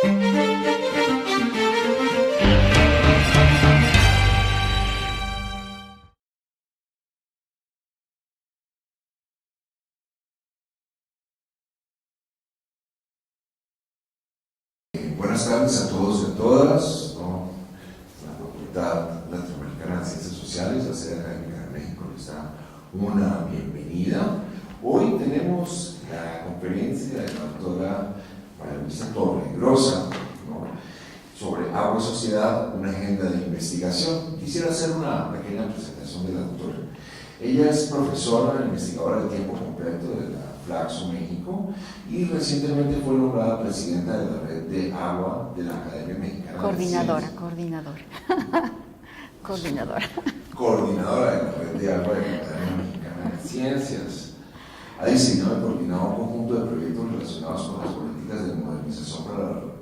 Buenas tardes a todos y a todas. La Facultad Latinoamericana de Ciencias Sociales, la sede académica de México, les da una bienvenida. Hoy tenemos la conferencia de la doctora María Luisa Torregrosa, sobre agua y sociedad, una agenda de investigación. Quisiera hacer una pequeña presentación de la doctora. Ella es profesora, investigadora de tiempo completo de la Flaxo México y recientemente fue nombrada presidenta de la Red de Agua de la Academia Mexicana Coordinadora de la Red de Agua de la Academia Mexicana de Ciencias. Ha diseñado y coordinado un conjunto de proyectos relacionados con las políticas de modernización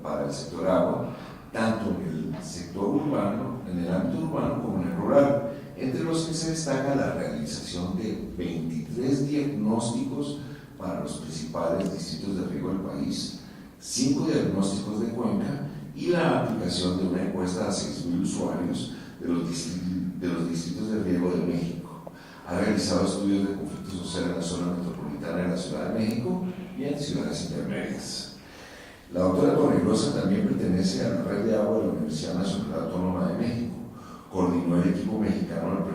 para el sector agua, tanto en el sector urbano, en el ámbito urbano como en el rural, entre los que se destaca la realización de 23 diagnósticos para los principales distritos de riego del país, 5 diagnósticos de cuenca y la aplicación de una encuesta a 6,000 usuarios de los distritos de riego de México. Ha realizado estudios de conflicto social en la zona metropolitana de la Ciudad de México y en ciudades intermedias. La doctora Torregrosa también pertenece a la Red de Agua de la Universidad Nacional Autónoma de México. Coordinó el equipo mexicano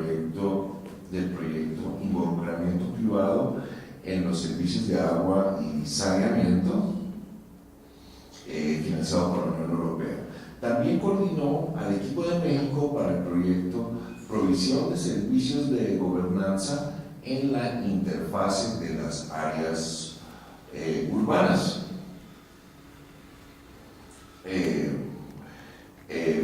del proyecto Involucramiento Privado en los servicios de agua y saneamiento, financiado por la Unión Europea. También coordinó al equipo de México para el proyecto Provisión de Servicios de Gobernanza en la interfase de las áreas urbanas,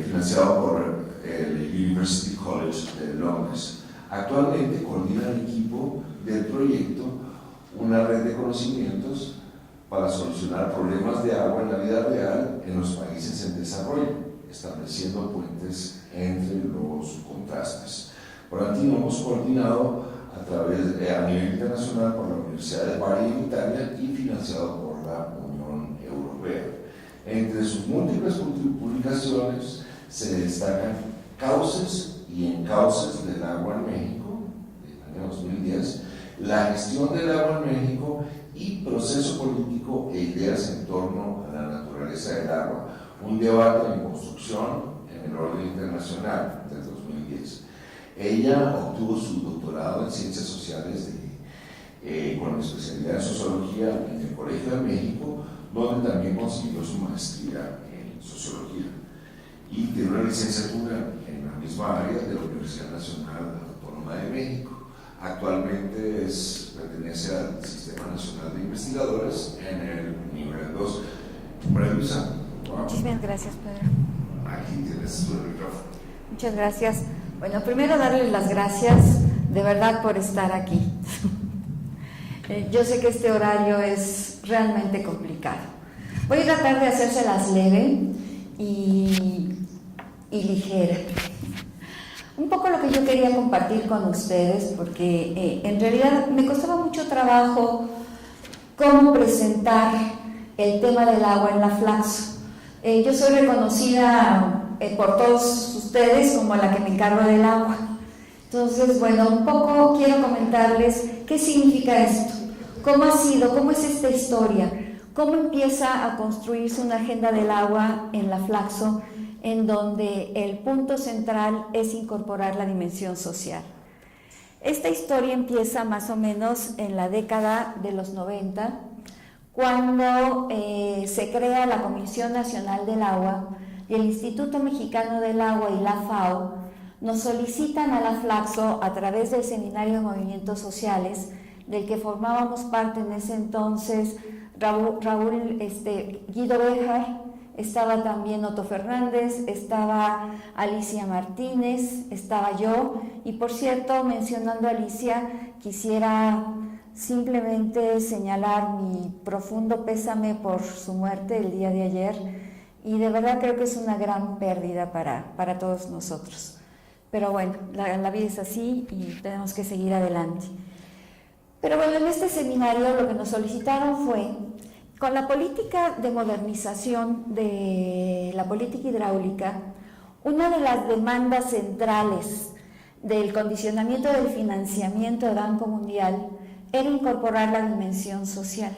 financiado por el University College de Londres. Actualmente coordina el equipo del proyecto Una red de conocimientos para solucionar problemas de agua en la vida real en los países en desarrollo, estableciendo puentes entre los contrastes. Por aquí hemos coordinado a nivel internacional por la Universidad de Bari en Italia y financiado por la Unión Europea. Entre sus múltiples publicaciones se destacan Cauces y Encauces del agua en México, del año 2010, La gestión del agua en México y Proceso político e ideas en torno a la naturaleza del agua, un debate en construcción en el orden internacional, del 2010. Ella obtuvo su doctorado en Ciencias Sociales con especialidad en Sociología en el Colegio de México, donde también consiguió su maestría en Sociología. Y tiene una licenciatura en la misma área de la Universidad Nacional Autónoma de México. Actualmente pertenece al Sistema Nacional de Investigadores en el nivel 2. María Luisa. Muchísimas gracias, Pedro. Aquí tienes tu micrófono. Muchas gracias. Bueno, primero darles las gracias de verdad por estar aquí. Yo sé que este horario es realmente complicado. Voy a tratar de hacérselas leve y ligera. Un poco lo que yo quería compartir con ustedes, porque en realidad me costaba mucho trabajo cómo presentar el tema del agua en la Flaxo. Yo soy reconocida por todos ustedes como la que me encargo del agua. Entonces, bueno, un poco quiero comentarles qué significa esto, cómo ha sido, cómo es esta historia, cómo empieza a construirse una agenda del agua en la Flaxo, en donde el punto central es incorporar la dimensión social. Esta historia empieza más o menos en la década de los 90, cuando se crea la Comisión Nacional del Agua y el Instituto Mexicano del Agua y la FAO nos solicitan a la Flaxo, a través del Seminario de Movimientos Sociales, del que formábamos parte en ese entonces Guido Béjar, estaba también Otto Fernández, estaba Alicia Martínez, estaba yo, y por cierto, mencionando a Alicia, quisiera simplemente señalar mi profundo pésame por su muerte el día de ayer, y de verdad creo que es una gran pérdida para todos nosotros. Pero bueno, la vida es así y tenemos que seguir adelante. Pero bueno, en este seminario lo que nos solicitaron fue Con la política de modernización de la política hidráulica, una de las demandas centrales del condicionamiento del financiamiento del Banco Mundial era incorporar la dimensión social.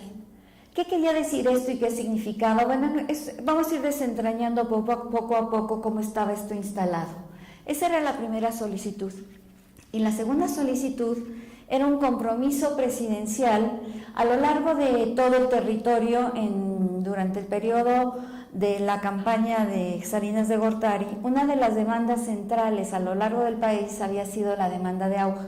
¿Qué quería decir esto y qué significaba? Bueno, vamos a ir desentrañando poco a poco cómo estaba esto instalado. Esa era la primera solicitud. Y la segunda solicitud era un compromiso presidencial a lo largo de todo el territorio durante el periodo de la campaña de Salinas de Gortari. Una de las demandas centrales a lo largo del país había sido la demanda de agua.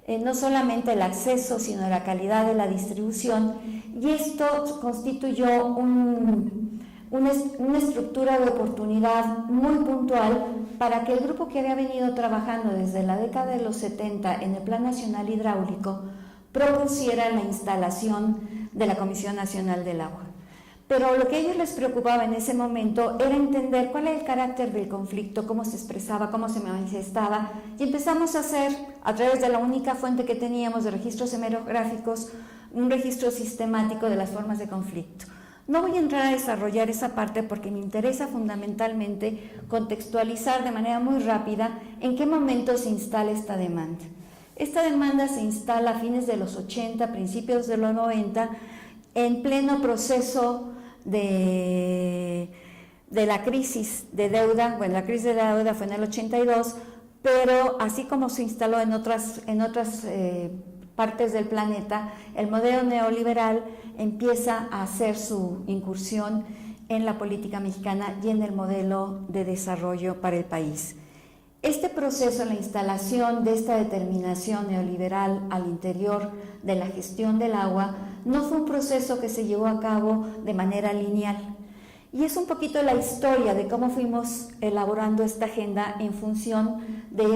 No solamente el acceso, sino la calidad de la distribución, y esto constituyó una estructura de oportunidad muy puntual para que el grupo que había venido trabajando desde la década de los 70 en el Plan Nacional Hidráulico propusiera la instalación de la Comisión Nacional del Agua. Pero lo que a ellos les preocupaba en ese momento era entender cuál era el carácter del conflicto, cómo se expresaba, cómo se manifestaba, y empezamos a hacer, a través de la única fuente que teníamos de registros hemerográficos, un registro sistemático de las formas de conflicto. No voy a entrar a desarrollar esa parte porque me interesa fundamentalmente contextualizar de manera muy rápida en qué momento se instala esta demanda. Esta demanda se instala a fines de los 80, principios de los 90, en pleno proceso de la crisis de deuda. Bueno, la crisis de la deuda fue en el 82, pero así como se instaló en otras partes del planeta, el modelo neoliberal empieza a hacer su incursión en la política mexicana y en el modelo de desarrollo para el país. Este proceso, la instalación de esta determinación neoliberal al interior de la gestión del agua, no fue un proceso que se llevó a cabo de manera lineal. Y es un poquito la historia de cómo fuimos elaborando esta agenda en función de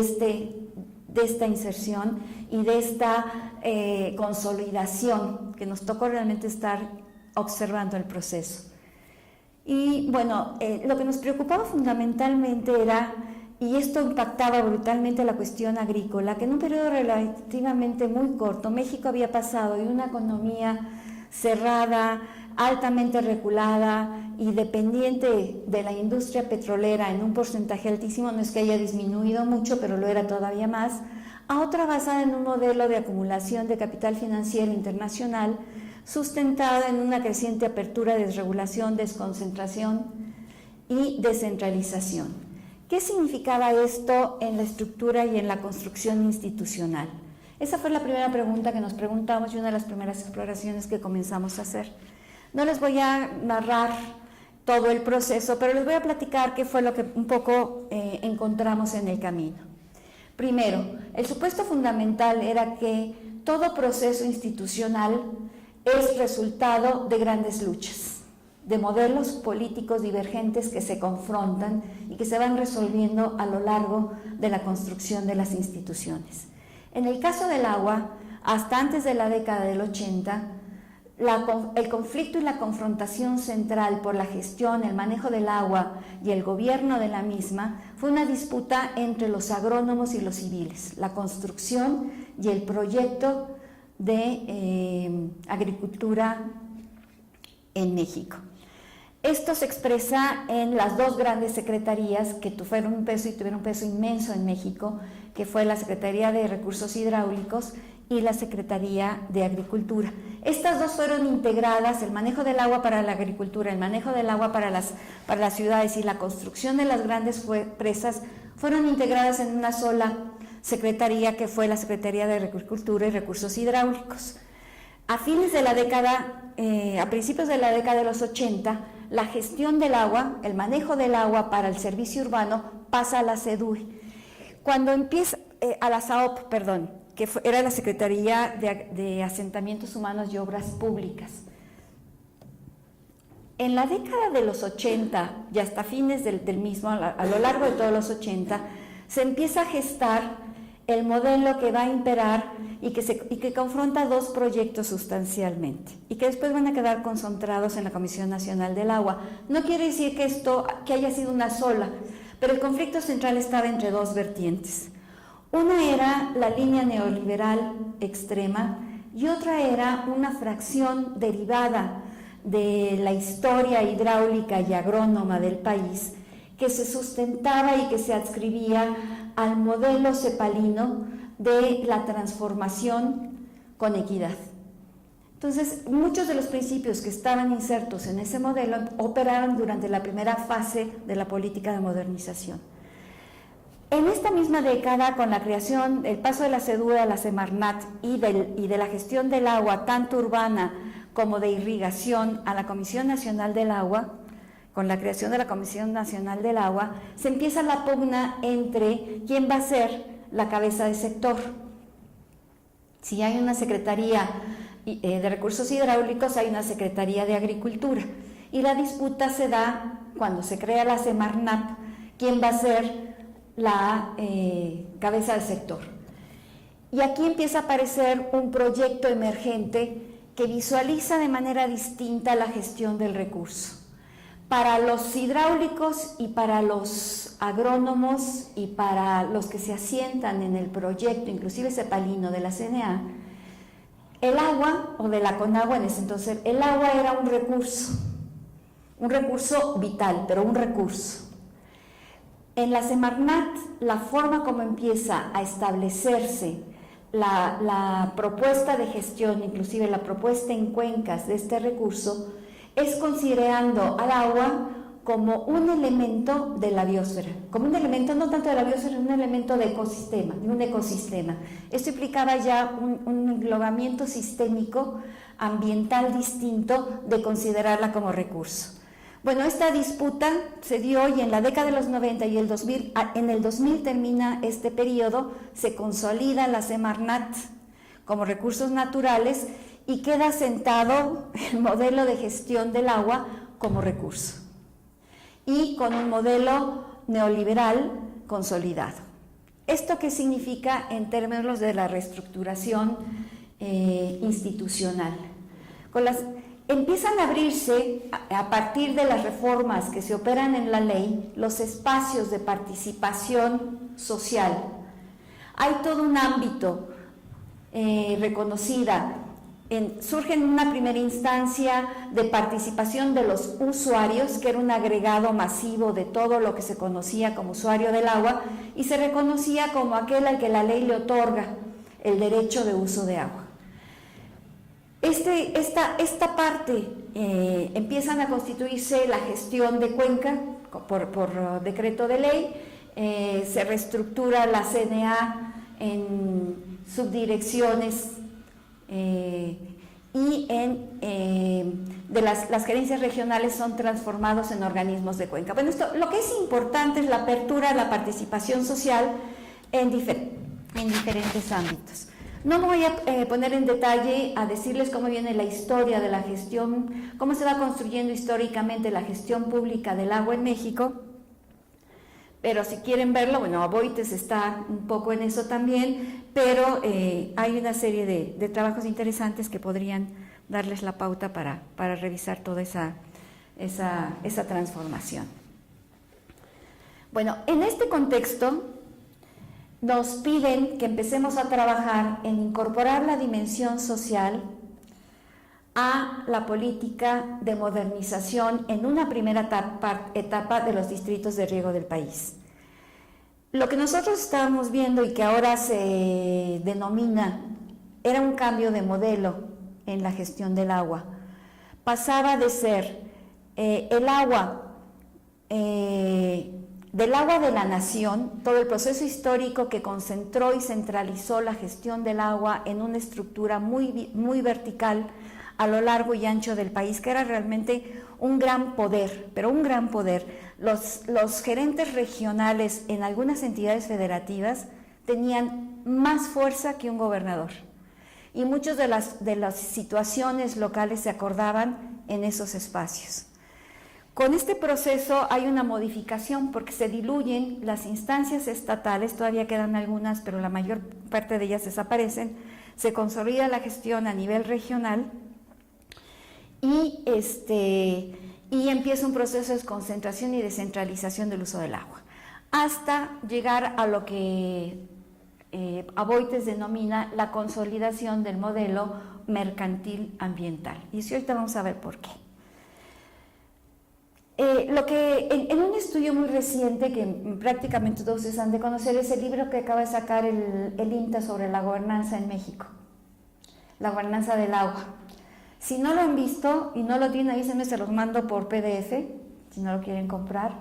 esta inserción y de esta consolidación que nos tocó realmente estar observando el proceso. Y bueno, lo que nos preocupaba fundamentalmente era, y esto impactaba brutalmente la cuestión agrícola, que en un periodo relativamente muy corto, México había pasado de una economía cerrada, altamente regulada y dependiente de la industria petrolera en un porcentaje altísimo, no es que haya disminuido mucho, pero lo era todavía más, a otra basada en un modelo de acumulación de capital financiero internacional, sustentado en una creciente apertura, desregulación, desconcentración y descentralización. ¿Qué significaba esto en la estructura y en la construcción institucional? Esa fue la primera pregunta que nos preguntamos y una de las primeras exploraciones que comenzamos a hacer. No les voy a narrar todo el proceso, pero les voy a platicar qué fue lo que un poco encontramos en el camino. Primero, el supuesto fundamental era que todo proceso institucional es resultado de grandes luchas, de modelos políticos divergentes que se confrontan y que se van resolviendo a lo largo de la construcción de las instituciones. En el caso del agua, hasta antes de la década del 80, el conflicto y la confrontación central por la gestión, el manejo del agua y el gobierno de la misma fue una disputa entre los agrónomos y los civiles, la construcción y el proyecto de agricultura en México. Esto se expresa en las dos grandes secretarías que tuvieron un peso inmenso en México, que fue la Secretaría de Recursos Hidráulicos y la Secretaría de Agricultura. Estas dos fueron integradas, el manejo del agua para la agricultura, el manejo del agua para las ciudades y la construcción de las grandes presas fueron integradas en una sola secretaría, que fue la Secretaría de Agricultura y Recursos Hidráulicos. A fines de la década, a principios de la década de los 80, la gestión del agua, el manejo del agua para el servicio urbano pasa a la SEDUE. Cuando empieza, a la SAOP, perdón, que era la Secretaría de Asentamientos Humanos y Obras Públicas. En la década de los 80 y hasta fines del mismo, a lo largo de todos los 80, se empieza a gestar el modelo que va a imperar y que confronta dos proyectos sustancialmente y que después van a quedar concentrados en la Comisión Nacional del Agua. No quiere decir que haya sido una sola, pero el conflicto central estaba entre dos vertientes. Una era la línea neoliberal extrema y otra era una fracción derivada de la historia hidráulica y agrónoma del país, que se sustentaba y que se adscribía al modelo cepalino de la transformación con equidad. Entonces, muchos de los principios que estaban insertos en ese modelo operaron durante la primera fase de la política de modernización. En esta misma década, con la creación, el paso de la CEDUE a la Semarnat y de la gestión del agua, tanto urbana como de irrigación, a la Comisión Nacional del Agua, con la creación de la Comisión Nacional del Agua, se empieza la pugna entre quién va a ser la cabeza de sector. Si hay una Secretaría de Recursos Hidráulicos, hay una Secretaría de Agricultura, y la disputa se da cuando se crea la Semarnat, quién va a ser la cabeza de sector. Y aquí empieza a aparecer un proyecto emergente que visualiza de manera distinta la gestión del recurso. Para los hidráulicos y para los agrónomos y para los que se asientan en el proyecto, inclusive cepalino de la CNA, el agua, o de la Conagua en ese entonces, el agua era un recurso vital, pero un recurso. En la Semarnat, la forma como empieza a establecerse la propuesta de gestión, inclusive la propuesta en cuencas de este recurso, es considerando al agua como un elemento de la biosfera, como un elemento no tanto de la biosfera, un elemento de ecosistema, de un ecosistema. Esto implicaba ya un englobamiento sistémico ambiental distinto de considerarla como recurso. Bueno, esta disputa se dio y en la década de los 90 y el 2000, en el 2000 termina este periodo, se consolida la Semarnat como recursos naturales y queda sentado el modelo de gestión del agua como recurso y con un modelo neoliberal consolidado. ¿Esto qué significa en términos de la reestructuración institucional? Empiezan a abrirse, a partir de las reformas que se operan en la ley, los espacios de participación social. Hay todo un ámbito reconocida. Surge en una primera instancia de participación de los usuarios, que era un agregado masivo de todo lo que se conocía como usuario del agua, y se reconocía como aquel al que la ley le otorga el derecho de uso de agua. Esta parte empiezan a constituirse la gestión de cuenca por decreto de ley, se reestructura la CNA en subdirecciones y las gerencias regionales son transformados en organismos de cuenca. Bueno, lo que es importante es la apertura a la participación social en diferentes ámbitos. No me voy a poner en detalle a decirles cómo viene la historia de la gestión, cómo se va construyendo históricamente la gestión pública del agua en México, pero si quieren verlo, bueno, Aboites está un poco en eso también, pero hay una serie de trabajos interesantes que podrían darles la pauta para revisar toda esa transformación. Bueno, en este contexto nos piden que empecemos a trabajar en incorporar la dimensión social a la política de modernización en una primera etapa de los distritos de riego del país. Lo que nosotros estábamos viendo y que ahora se denomina, era un cambio de modelo en la gestión del agua. Pasaba de ser el agua del agua de la nación, todo el proceso histórico que concentró y centralizó la gestión del agua en una estructura muy vertical a lo largo y ancho del país, que era realmente un gran poder, pero un gran poder. Los gerentes regionales en algunas entidades federativas tenían más fuerza que un gobernador, y muchas de las situaciones locales se acordaban en esos espacios. Con este proceso hay una modificación porque se diluyen las instancias estatales, todavía quedan algunas, pero la mayor parte de ellas desaparecen, se consolida la gestión a nivel regional y empieza un proceso de concentración y descentralización del uso del agua, hasta llegar a lo que Aboites denomina la consolidación del modelo mercantil ambiental. Y ahorita vamos a ver por qué. En un estudio muy reciente que prácticamente todos ustedes han de conocer es el libro que acaba de sacar el INTA sobre la gobernanza en México, la gobernanza del agua. Si no lo han visto y no lo tienen, avísenme, se los mando por PDF, si no lo quieren comprar.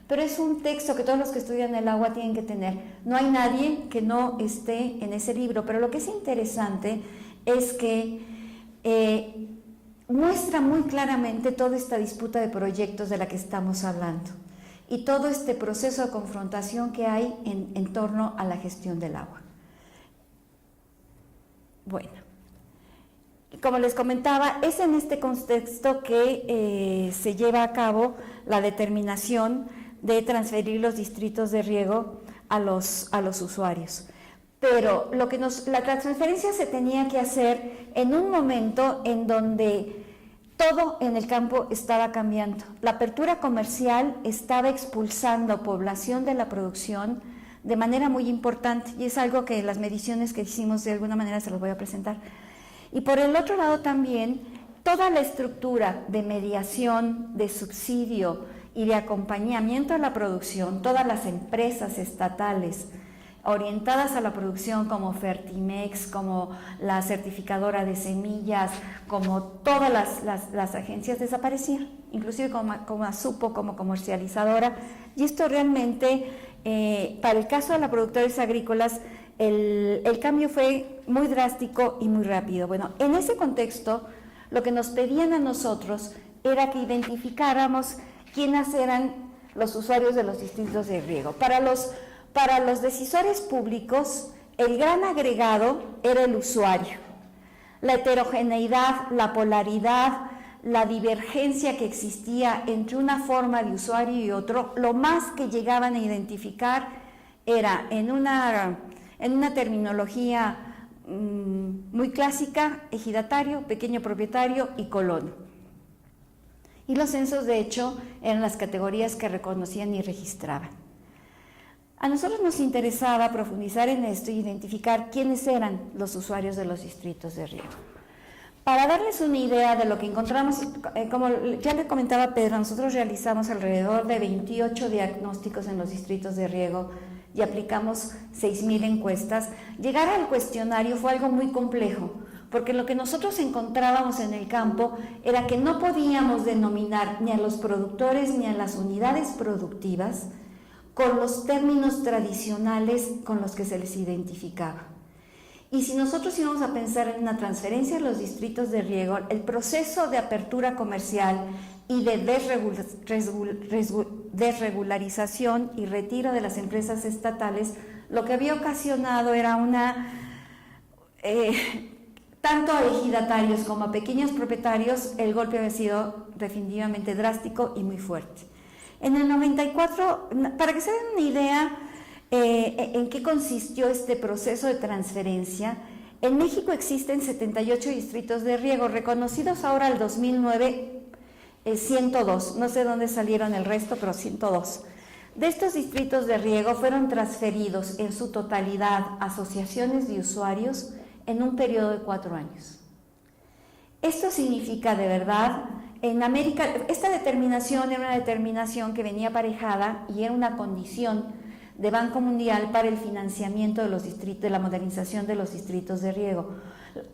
Pero es un texto que todos los que estudian el agua tienen que tener. No hay nadie que no esté en ese libro, pero lo que es interesante es que muestra muy claramente toda esta disputa de proyectos de la que estamos hablando y todo este proceso de confrontación que hay en torno a la gestión del agua. Bueno, como les comentaba, es en este contexto que se lleva a cabo la determinación de transferir los distritos de riego a los usuarios. Pero la transferencia se tenía que hacer en un momento en donde todo en el campo estaba cambiando. La apertura comercial estaba expulsando población de la producción de manera muy importante, y es algo que las mediciones que hicimos de alguna manera se los voy a presentar. Y por el otro lado también, toda la estructura de mediación, de subsidio y de acompañamiento a la producción, todas las empresas estatales orientadas a la producción como Fertimex, como la certificadora de semillas, como todas las agencias desaparecían, inclusive como Asupo, como comercializadora, y esto realmente, para el caso de los productores agrícolas, el cambio fue muy drástico y muy rápido. Bueno, en ese contexto, lo que nos pedían a nosotros era que identificáramos quiénes eran los usuarios de los distritos de riego. Para los decisores públicos, el gran agregado era el usuario. La heterogeneidad, la polaridad, la divergencia que existía entre una forma de usuario y otro, lo más que llegaban a identificar era en una terminología muy clásica: ejidatario, pequeño propietario y colono. Y los censos, de hecho, eran las categorías que reconocían y registraban. A nosotros nos interesaba profundizar en esto y identificar quiénes eran los usuarios de los distritos de riego. Para darles una idea de lo que encontramos, como ya le comentaba Pedro, nosotros realizamos alrededor de 28 diagnósticos en los distritos de riego y aplicamos 6,000 encuestas. Llegar al cuestionario fue algo muy complejo, porque lo que nosotros encontrábamos en el campo era que no podíamos denominar ni a los productores ni a las unidades productivas con los términos tradicionales con los que se les identificaba. Y si nosotros íbamos a pensar en una transferencia a los distritos de riego, el proceso de apertura comercial y de desregularización y retiro de las empresas estatales, lo que había ocasionado era tanto a ejidatarios como a pequeños propietarios, el golpe había sido definitivamente drástico y muy fuerte. En el 94, para que se den una idea en qué consistió este proceso de transferencia, en México existen 78 distritos de riego, reconocidos ahora al 2009, 102, no sé dónde salieron el resto, pero 102. De estos distritos de riego fueron transferidos en su totalidad a asociaciones de usuarios en un periodo de 4 años. Esto significa, de verdad, en América, esta determinación era una determinación que venía aparejada y era una condición de Banco Mundial para el financiamiento de los distritos, de la modernización de los distritos de riego.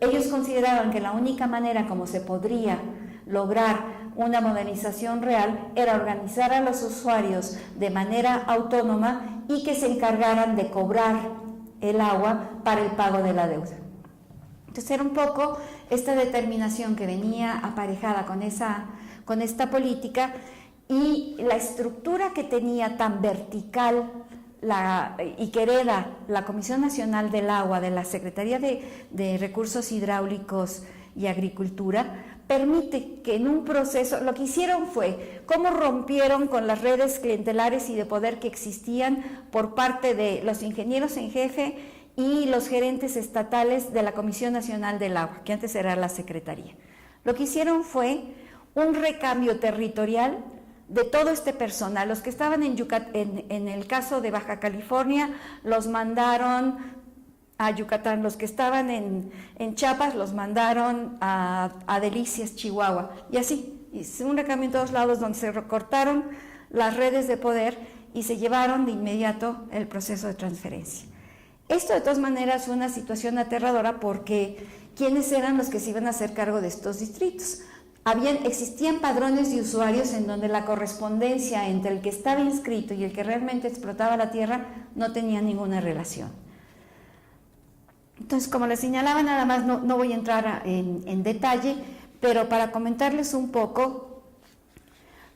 Ellos consideraban que la única manera como se podría lograr una modernización real era organizar a los usuarios de manera autónoma y que se encargaran de cobrar el agua para el pago de la deuda. Entonces era un poco esta determinación que venía aparejada con esta política, y la estructura que tenía tan vertical y que hereda la Comisión Nacional del Agua de la Secretaría de Recursos Hidráulicos y Agricultura permite que en un proceso, lo que hicieron fue cómo rompieron con las redes clientelares y de poder que existían por parte de los ingenieros en jefe y los gerentes estatales de la Comisión Nacional del Agua, que antes era la Secretaría. Lo que hicieron fue un recambio territorial de todo este personal. Los que estaban en el caso de Baja California, los mandaron a Yucatán. Los que estaban en Chiapas, los mandaron a Delicias, Chihuahua. Y así, y un recambio en todos lados donde se recortaron las redes de poder y se llevaron de inmediato el proceso de transferencia. Esto de todas maneras fue una situación aterradora porque ¿quiénes eran los que se iban a hacer cargo de estos distritos? Existían padrones de usuarios en donde la correspondencia entre el que estaba inscrito y el que realmente explotaba la tierra no tenía ninguna relación. Entonces, como les señalaba, nada más no voy a entrar en detalle, pero para comentarles un poco,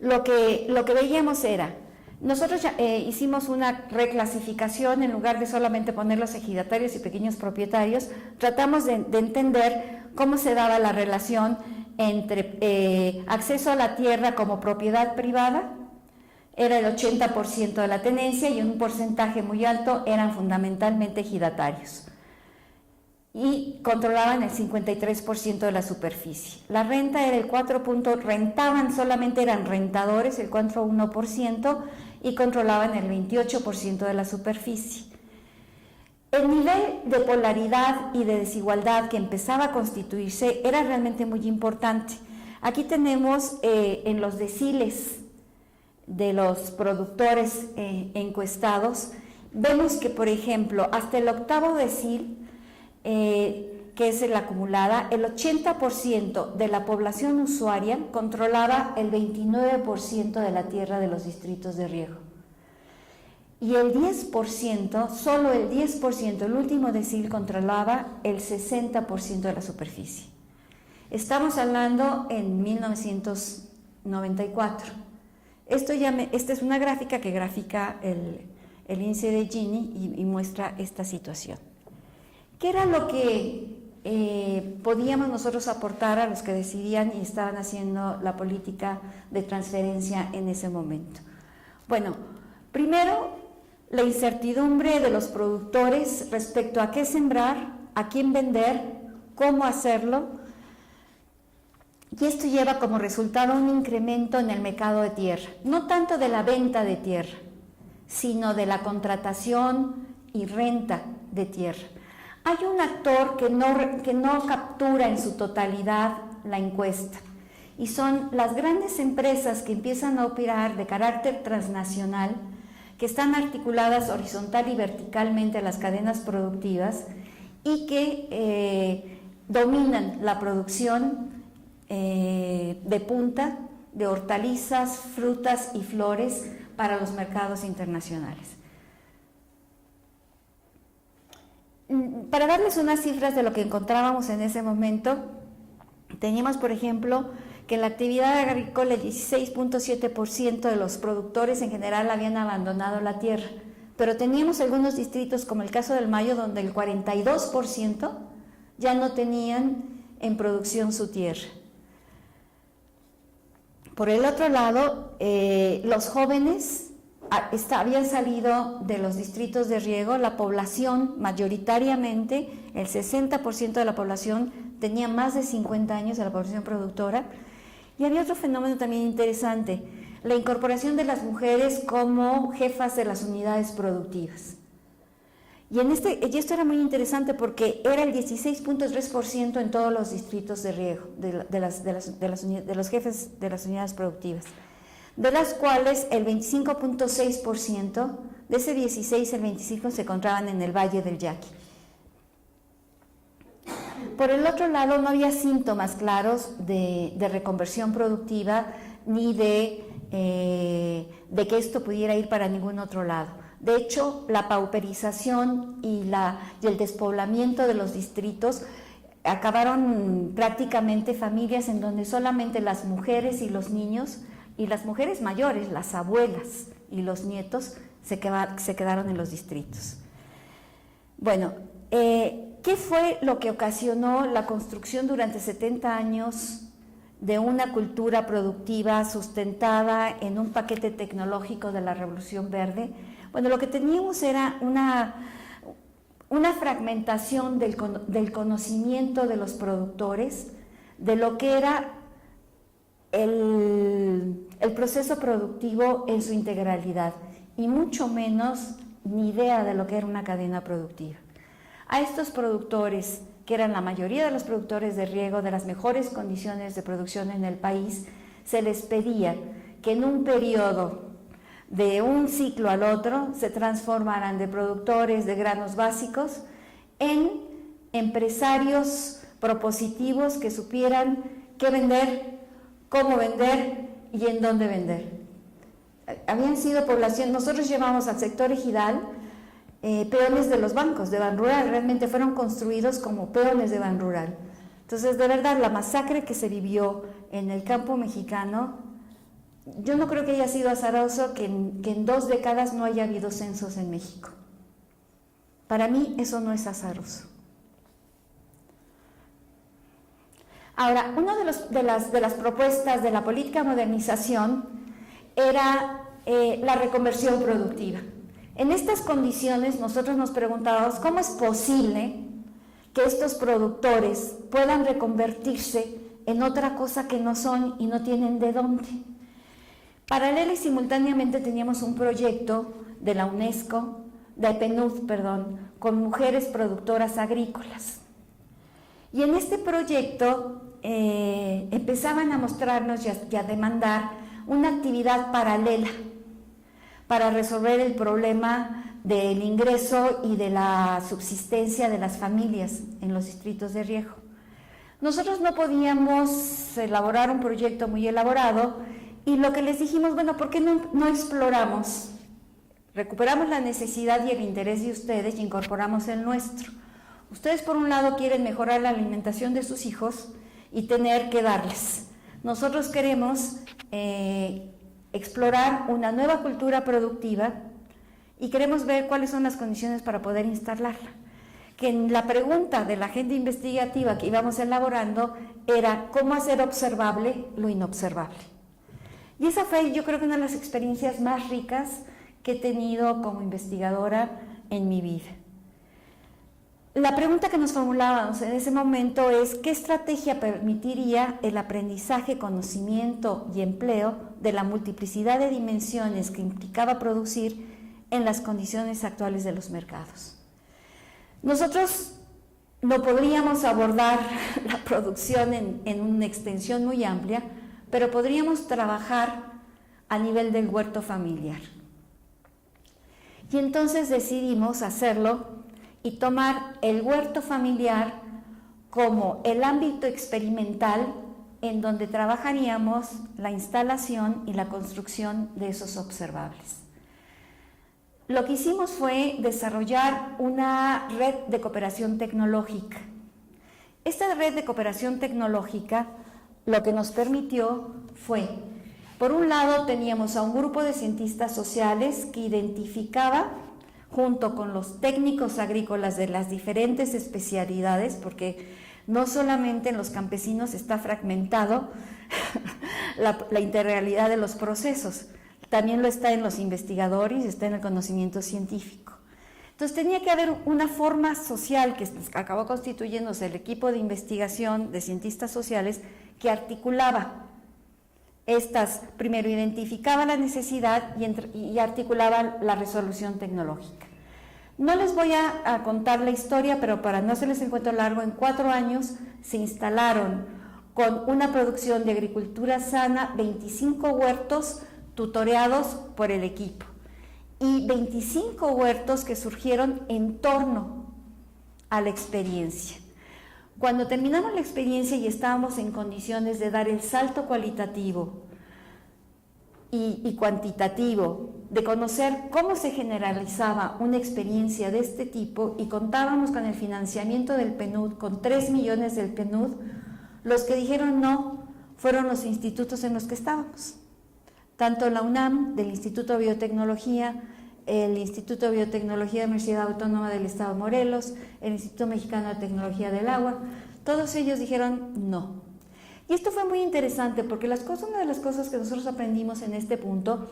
lo que veíamos era, nosotros hicimos una reclasificación, en lugar de solamente poner los ejidatarios y pequeños propietarios, tratamos de entender cómo se daba la relación entre acceso a la tierra como propiedad privada, era el 80% de la tenencia y un porcentaje muy alto eran fundamentalmente ejidatarios y controlaban el 53% de la superficie. La renta era el 4%, rentaban, solamente eran rentadores, el 4,1%, y controlaban el 28% de la superficie. El nivel de polaridad y de desigualdad que empezaba a constituirse era realmente muy importante. Aquí tenemos en los deciles de los productores encuestados, vemos que, por ejemplo, hasta el octavo decil, que es la acumulada, el 80% de la población usuaria controlaba el 29% de la tierra de los distritos de riego. Y el 10%, solo el 10%, el último decil, controlaba el 60% de la superficie. Estamos hablando en 1994. Esta es una gráfica que grafica el índice de Gini y muestra esta situación. ¿Qué era lo que podíamos nosotros aportar a los que decidían y estaban haciendo la política de transferencia en ese momento? Bueno, primero, la incertidumbre de los productores respecto a qué sembrar, a quién vender, cómo hacerlo, y esto lleva como resultado un incremento en el mercado de tierra, no tanto de la venta de tierra, sino de la contratación y renta de tierra. Hay un actor que no captura en su totalidad la encuesta, y son las grandes empresas que empiezan a operar de carácter transnacional, que están articuladas horizontal y verticalmente a las cadenas productivas y que dominan la producción de punta de hortalizas, frutas y flores para los mercados internacionales. Para darles unas cifras de lo que encontrábamos en ese momento, teníamos, por ejemplo, que en la actividad agrícola el 16,7% de los productores en general habían abandonado la tierra, pero teníamos algunos distritos, como el caso del Mayo, donde el 42% ya no tenían en producción su tierra. Por el otro lado, los jóvenes habían salido de los distritos de riego, la población mayoritariamente, el 60% de la población tenía más de 50 años, de la población productora. Y había otro fenómeno también interesante, la incorporación de las mujeres como jefas de las unidades productivas. Y esto era muy interesante porque era el 16,3% en todos los distritos de riego, de los jefes de las unidades productivas, de las cuales el 25,6%, de ese 16, el 25% se encontraban en el Valle del Yaqui. Por el otro lado, no había síntomas claros de reconversión productiva ni de que esto pudiera ir para ningún otro lado. De hecho, la pauperización y el despoblamiento de los distritos acabaron prácticamente familias en donde solamente las mujeres y los niños, y las mujeres mayores, las abuelas y los nietos, se quedaron en los distritos. Bueno, ¿qué fue lo que ocasionó la construcción durante 70 años de una cultura productiva sustentada en un paquete tecnológico de la Revolución Verde? Bueno, lo que teníamos era una fragmentación del conocimiento de los productores, de lo que era el proceso productivo en su integralidad, y mucho menos ni idea de lo que era una cadena productiva. A estos productores, que eran la mayoría de los productores de riego, de las mejores condiciones de producción en el país, se les pedía que en un periodo de un ciclo al otro se transformaran de productores de granos básicos en empresarios propositivos que supieran qué vender, cómo vender y en dónde vender. Habían sido población, nosotros llevamos al sector ejidal peones de los bancos de Banrural, realmente fueron construidos como peones de Banrural. Entonces, de verdad, la masacre que se vivió en el campo mexicano, yo no creo que haya sido azaroso que en 2 décadas no haya habido censos en México. Para mí eso no es azaroso. Ahora, una de las propuestas de la política de modernización era la reconversión productiva. En estas condiciones nosotros nos preguntábamos cómo es posible que estos productores puedan reconvertirse en otra cosa que no son y no tienen de dónde. Paralela y simultáneamente teníamos un proyecto de la UNESCO, de PNUD, con mujeres productoras agrícolas. Y en este proyecto empezaban a mostrarnos y a demandar una actividad paralela para resolver el problema del ingreso y de la subsistencia de las familias en los distritos de riego. Nosotros no podíamos elaborar un proyecto muy elaborado y lo que les dijimos, bueno, ¿por qué no exploramos? Recuperamos la necesidad y el interés de ustedes y incorporamos el nuestro. Ustedes por un lado quieren mejorar la alimentación de sus hijos y tener que darles. Nosotros queremos explorar una nueva cultura productiva y queremos ver cuáles son las condiciones para poder instalarla. Que en la pregunta de la agenda investigativa que íbamos elaborando era cómo hacer observable lo inobservable. Y esa fue, yo creo que una de las experiencias más ricas que he tenido como investigadora en mi vida. La pregunta que nos formulábamos en ese momento es ¿qué estrategia permitiría el aprendizaje, conocimiento y empleo de la multiplicidad de dimensiones que implicaba producir en las condiciones actuales de los mercados? Nosotros no podríamos abordar la producción en una extensión muy amplia, pero podríamos trabajar a nivel del huerto familiar. Y entonces decidimos hacerlo y tomar el huerto familiar como el ámbito experimental en donde trabajaríamos la instalación y la construcción de esos observables. Lo que hicimos fue desarrollar una red de cooperación tecnológica. Esta red de cooperación tecnológica lo que nos permitió fue, por un lado teníamos a un grupo de cientistas sociales que identificaba junto con los técnicos agrícolas de las diferentes especialidades, porque no solamente en los campesinos está fragmentado la integralidad de los procesos, también lo está en los investigadores, está en el conocimiento científico. Entonces tenía que haber una forma social que acabó constituyéndose el equipo de investigación de cientistas sociales que articulaba primero identificaba la necesidad y articulaba la resolución tecnológica. No les voy a contar la historia, pero para no hacerles el cuento largo, en 4 años se instalaron con una producción de agricultura sana 25 huertos tutoreados por el equipo y 25 huertos que surgieron en torno a la experiencia. Cuando terminamos la experiencia y estábamos en condiciones de dar el salto cualitativo y cuantitativo, de conocer cómo se generalizaba una experiencia de este tipo y contábamos con el financiamiento del PNUD, con 3 millones del PNUD, los que dijeron no fueron los institutos en los que estábamos. Tanto la UNAM, del Instituto de Biotecnología, el Instituto de Biotecnología de la Universidad Autónoma del Estado de Morelos, el Instituto Mexicano de Tecnología del Agua, todos ellos dijeron no. Y esto fue muy interesante porque una de las cosas que nosotros aprendimos en este punto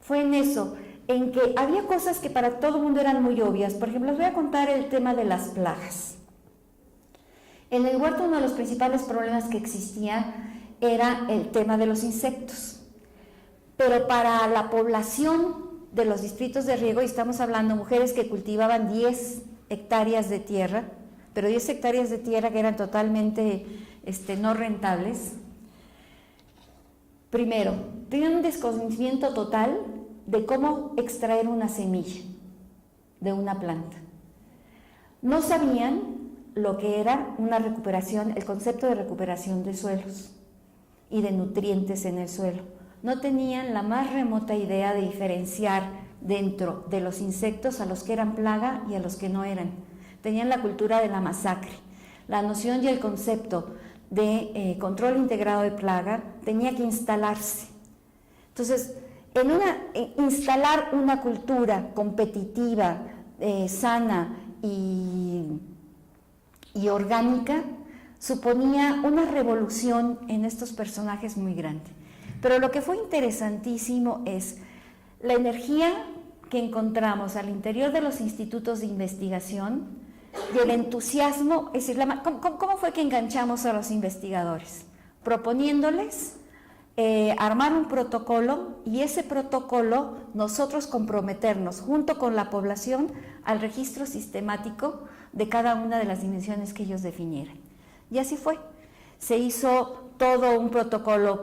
fue en eso, en que había cosas que para todo el mundo eran muy obvias. Por ejemplo, les voy a contar el tema de las plagas. En el huerto uno de los principales problemas que existía era el tema de los insectos. Pero para la población de los distritos de riego, y estamos hablando de mujeres que cultivaban 10 hectáreas de tierra, pero 10 hectáreas de tierra que eran totalmente no rentables, Primero, tenían un desconocimiento total de cómo extraer una semilla de una planta. No sabían lo que era una recuperación, el concepto de recuperación de suelos y de nutrientes en el suelo. No tenían la más remota idea de diferenciar dentro de los insectos a los que eran plaga y a los que no eran. Tenían la cultura de la masacre. La noción y el concepto de control integrado de plaga tenía que instalarse. Entonces, instalar una cultura competitiva, sana y orgánica suponía una revolución en estos personajes muy grande. Pero lo que fue interesantísimo es la energía que encontramos al interior de los institutos de investigación y el entusiasmo, es decir, ¿cómo fue que enganchamos a los investigadores? Proponiéndoles armar un protocolo, y ese protocolo nosotros comprometernos junto con la población al registro sistemático de cada una de las dimensiones que ellos definieran. Y así fue. Se hizo todo un protocolo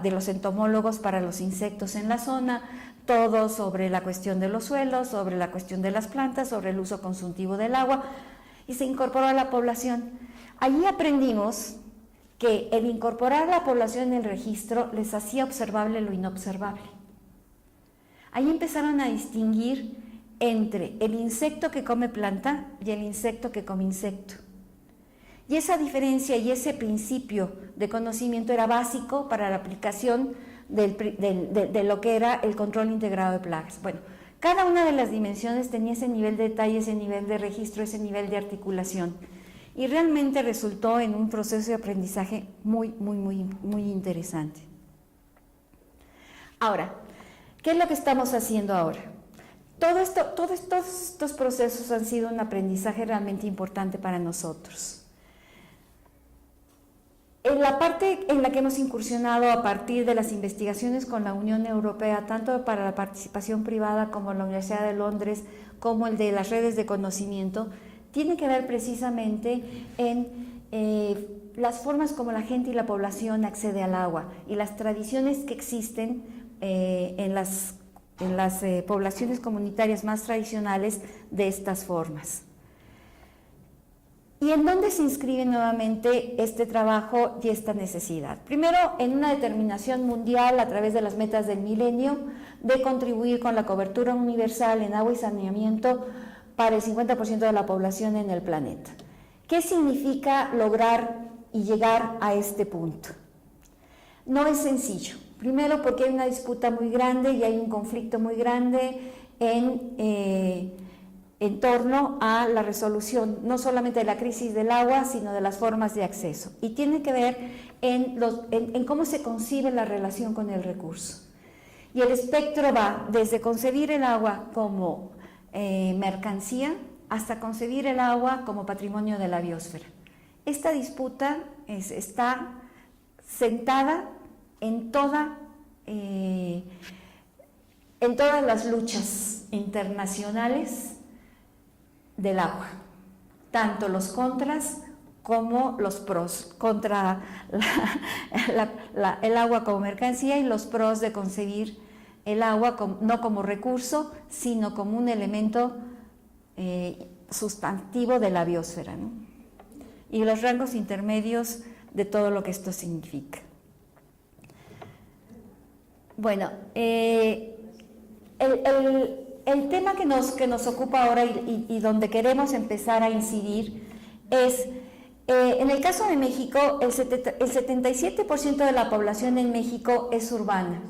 de los entomólogos para los insectos en la zona, todo sobre la cuestión de los suelos, sobre la cuestión de las plantas, sobre el uso consultivo del agua, y se incorporó a la población. Allí aprendimos que el incorporar a la población en el registro les hacía observable lo inobservable. Ahí empezaron a distinguir entre el insecto que come planta y el insecto que come insecto. Y esa diferencia y ese principio de conocimiento era básico para la aplicación de lo que era el control integrado de plagas. Bueno, cada una de las dimensiones tenía ese nivel de detalle, ese nivel de registro, ese nivel de articulación. Y realmente resultó en un proceso de aprendizaje muy interesante. Ahora, ¿qué es lo que estamos haciendo ahora? Todos estos procesos han sido un aprendizaje realmente importante para nosotros. En la parte en la que hemos incursionado a partir de las investigaciones con la Unión Europea, tanto para la participación privada como la Universidad de Londres, como el de las redes de conocimiento, tiene que ver precisamente en las formas como la gente y la población accede al agua y las tradiciones que existen en las poblaciones comunitarias más tradicionales de estas formas. ¿Y en dónde se inscribe nuevamente este trabajo y esta necesidad? Primero, en una determinación mundial a través de las metas del milenio de contribuir con la cobertura universal en agua y saneamiento para el 50% de la población en el planeta. ¿Qué significa lograr y llegar a este punto? No es sencillo. Primero, porque hay una disputa muy grande y hay un conflicto muy grande en torno a la resolución no solamente de la crisis del agua, sino de las formas de acceso. Y tiene que ver en cómo se concibe la relación con el recurso. Y el espectro va desde concebir el agua como mercancía hasta concebir el agua como patrimonio de la biosfera. Esta disputa está sentada en todas las luchas internacionales del agua, tanto los contras como los pros, contra el agua como mercancía y los pros de concebir el agua no como recurso, sino como un elemento sustantivo de la biosfera, ¿no? Y los rangos intermedios de todo lo que esto significa. Bueno, el tema que nos ocupa ahora y donde queremos empezar a incidir es, en el caso de México, el 77% de la población en México es urbana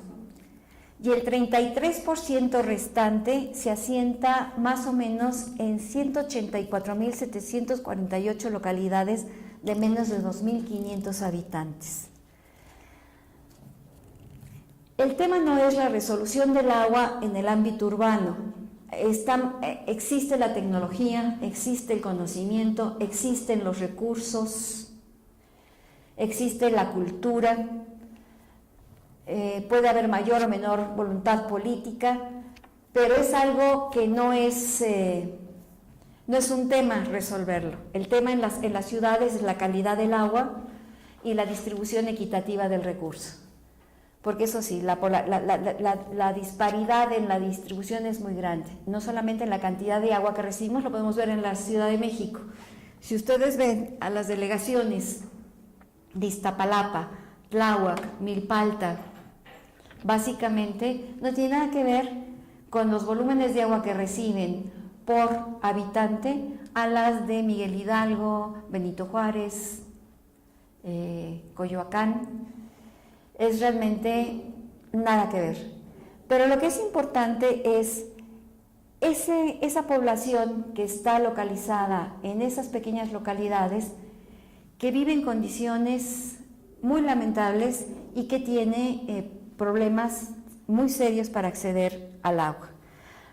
y el 33% restante se asienta más o menos en 184.748 localidades de menos de 2.500 habitantes. El tema no es la resolución del agua en el ámbito urbano. Existe la tecnología, existe el conocimiento, existen los recursos, existe la cultura, puede haber mayor o menor voluntad política, pero es algo que no es un tema resolverlo. El tema en las ciudades es la calidad del agua y la distribución equitativa del recurso. porque eso sí, la disparidad en la distribución es muy grande, no solamente en la cantidad de agua que recibimos, lo podemos ver en la Ciudad de México. Si ustedes ven a las delegaciones de Iztapalapa, Tláhuac, Milpalta, básicamente no tiene nada que ver con los volúmenes de agua que reciben por habitante a las de Miguel Hidalgo, Benito Juárez, Coyoacán. Es realmente nada que ver. Pero lo que es importante es esa población que está localizada en esas pequeñas localidades, que vive en condiciones muy lamentables y que tiene problemas muy serios para acceder al agua.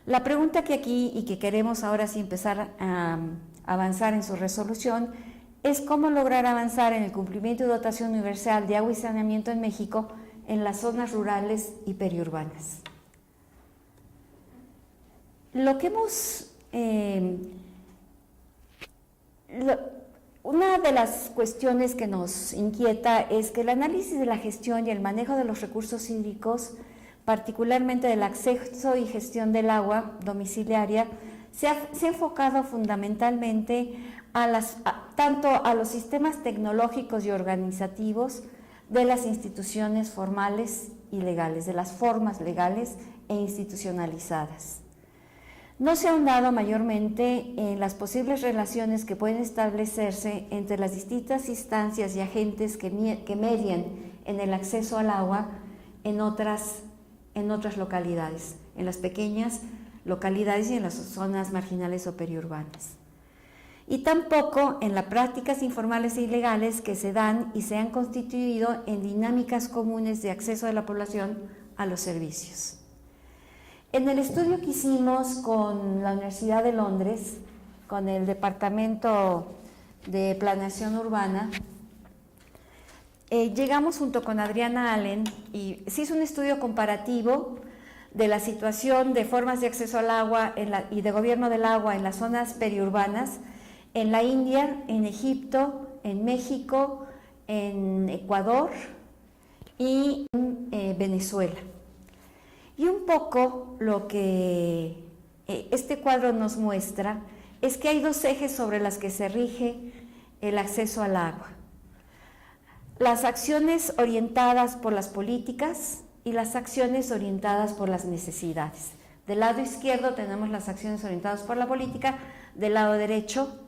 La pregunta que aquí y que queremos ahora sí empezar a avanzar en su resolución es cómo lograr avanzar en el cumplimiento y dotación universal de agua y saneamiento en México en las zonas rurales y periurbanas. Lo que hemos... una de las cuestiones que nos inquieta es que el análisis de la gestión y el manejo de los recursos hídricos, particularmente del acceso y gestión del agua domiciliaria, se ha enfocado fundamentalmente tanto a los sistemas tecnológicos y organizativos de las instituciones formales y legales, de las formas legales e institucionalizadas. No se ha ahondado mayormente en las posibles relaciones que pueden establecerse entre las distintas instancias y agentes que median en el acceso al agua en otras localidades, en las pequeñas localidades y en las zonas marginales o periurbanas. Y tampoco en las prácticas informales e ilegales que se dan y se han constituido en dinámicas comunes de acceso de la población a los servicios. En el estudio que hicimos con la Universidad de Londres, con el Departamento de Planeación Urbana, llegamos junto con Adriana Allen y se hizo un estudio comparativo de la situación de formas de acceso al agua y de gobierno del agua en las zonas periurbanas, en la India, en Egipto, en México, en Ecuador y en Venezuela. Y un poco lo que este cuadro nos muestra es que hay dos ejes sobre los que se rige el acceso al agua: las acciones orientadas por las políticas y las acciones orientadas por las necesidades. Del lado izquierdo tenemos las acciones orientadas por la política, del lado derecho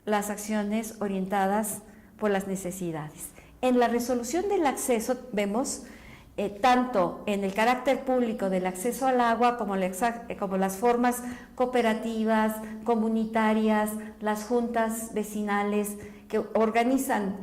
las acciones orientadas por las necesidades. En la resolución del acceso vemos tanto en el carácter público del acceso al agua como las formas cooperativas, comunitarias, las juntas vecinales que organizan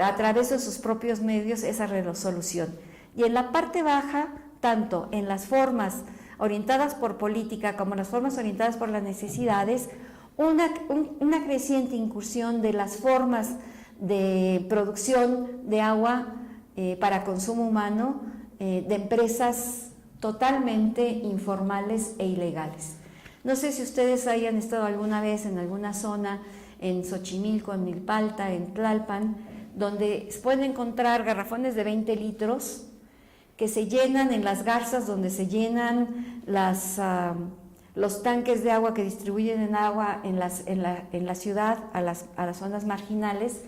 a través de sus propios medios esa resolución. Y en la parte baja, tanto en las formas orientadas por política como en las formas orientadas por las necesidades, una creciente incursión de las formas de producción de agua para consumo humano de empresas totalmente informales e ilegales. No sé si ustedes hayan estado alguna vez en alguna zona, en Xochimilco, en Milpalta, en Tlalpan, donde pueden encontrar garrafones de 20 litros que se llenan en las garzas, donde se llenan los tanques de agua que distribuyen en agua en la ciudad a las zonas marginales,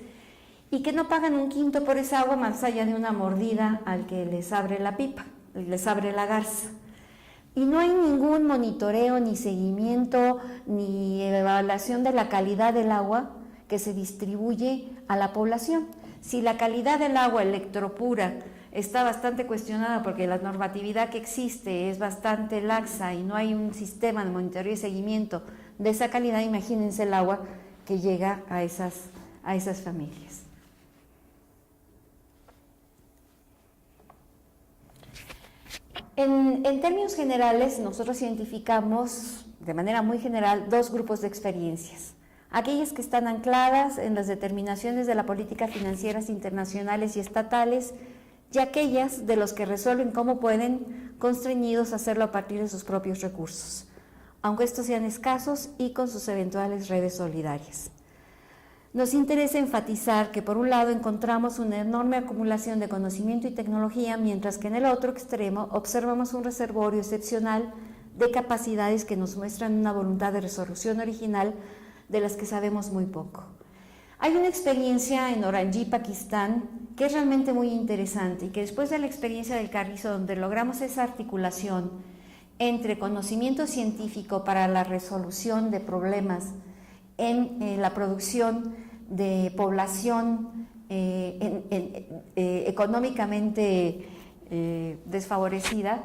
y que no pagan un quinto por esa agua más allá de una mordida al que les abre la pipa, les abre la garza. Y no hay ningún monitoreo, ni seguimiento, ni evaluación de la calidad del agua que se distribuye a la población. Si la calidad del agua electropura está bastante cuestionada porque la normatividad que existe es bastante laxa y no hay un sistema de monitoreo y seguimiento de esa calidad, imagínense el agua que llega a esas familias. En términos generales, nosotros identificamos de manera muy general dos grupos de experiencias: aquellas que están ancladas en las determinaciones de la política financieras internacionales y estatales, y aquellas de los que resuelven cómo pueden, constreñidos a hacerlo a partir de sus propios recursos, aunque estos sean escasos y con sus eventuales redes solidarias. nos interesa enfatizar que por un lado encontramos una enorme acumulación de conocimiento y tecnología, mientras que en el otro extremo observamos un reservorio excepcional de capacidades que nos muestran una voluntad de resolución original de las que sabemos muy poco. Hay una experiencia en Orangi, Pakistán, que es realmente muy interesante y que después de la experiencia del Carrizo, donde logramos esa articulación entre conocimiento científico para la resolución de problemas en la producción de población económicamente desfavorecida,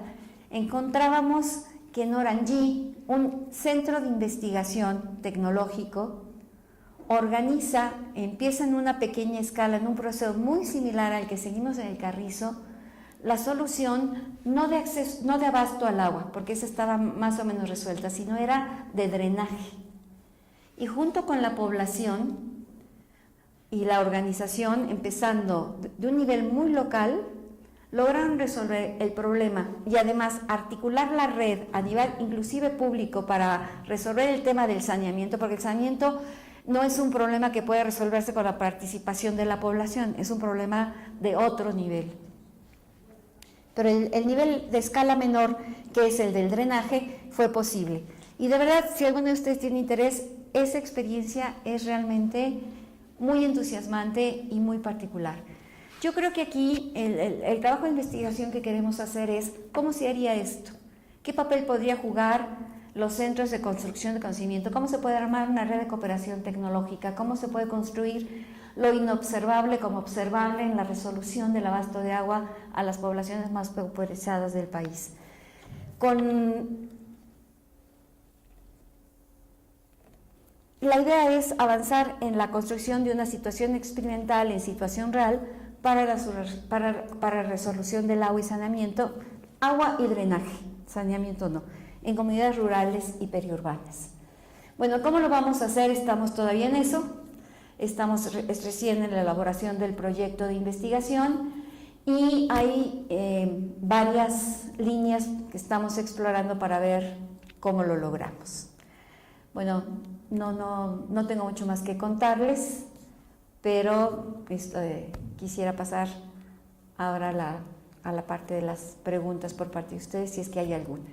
encontrábamos que en Orangi, un centro de investigación tecnológico, empieza en una pequeña escala, en un proceso muy similar al que seguimos en el Carrizo, la solución no de abasto al agua, porque esa estaba más o menos resuelta, sino era de drenaje. Y junto con la población y la organización, empezando de un nivel muy local, lograron resolver el problema y además articular la red a nivel inclusive público para resolver el tema del saneamiento, porque el saneamiento no es un problema que puede resolverse con la participación de la población, es un problema de otro nivel. Pero el nivel de escala menor, que es el del drenaje, fue posible. Y de verdad, si alguno de ustedes tiene interés, esa experiencia es realmente muy entusiasmante y muy particular. Yo creo que aquí el trabajo de investigación que queremos hacer es cómo se haría esto, qué papel podría jugar los centros de construcción de conocimiento, cómo se puede armar una red de cooperación tecnológica, cómo se puede construir lo inobservable como observable en la resolución del abasto de agua a las poblaciones más pauperizadas del país. La idea es avanzar en la construcción de una situación experimental en situación real para resolución del agua y saneamiento, agua y drenaje, saneamiento no, en comunidades rurales y periurbanas. Bueno, ¿cómo lo vamos a hacer? Estamos todavía en eso, estamos recién en la elaboración del proyecto de investigación y hay varias líneas que estamos explorando para ver cómo lo logramos. Bueno, no tengo mucho más que contarles, pero quisiera pasar ahora a la parte de las preguntas por parte de ustedes, si es que hay alguna.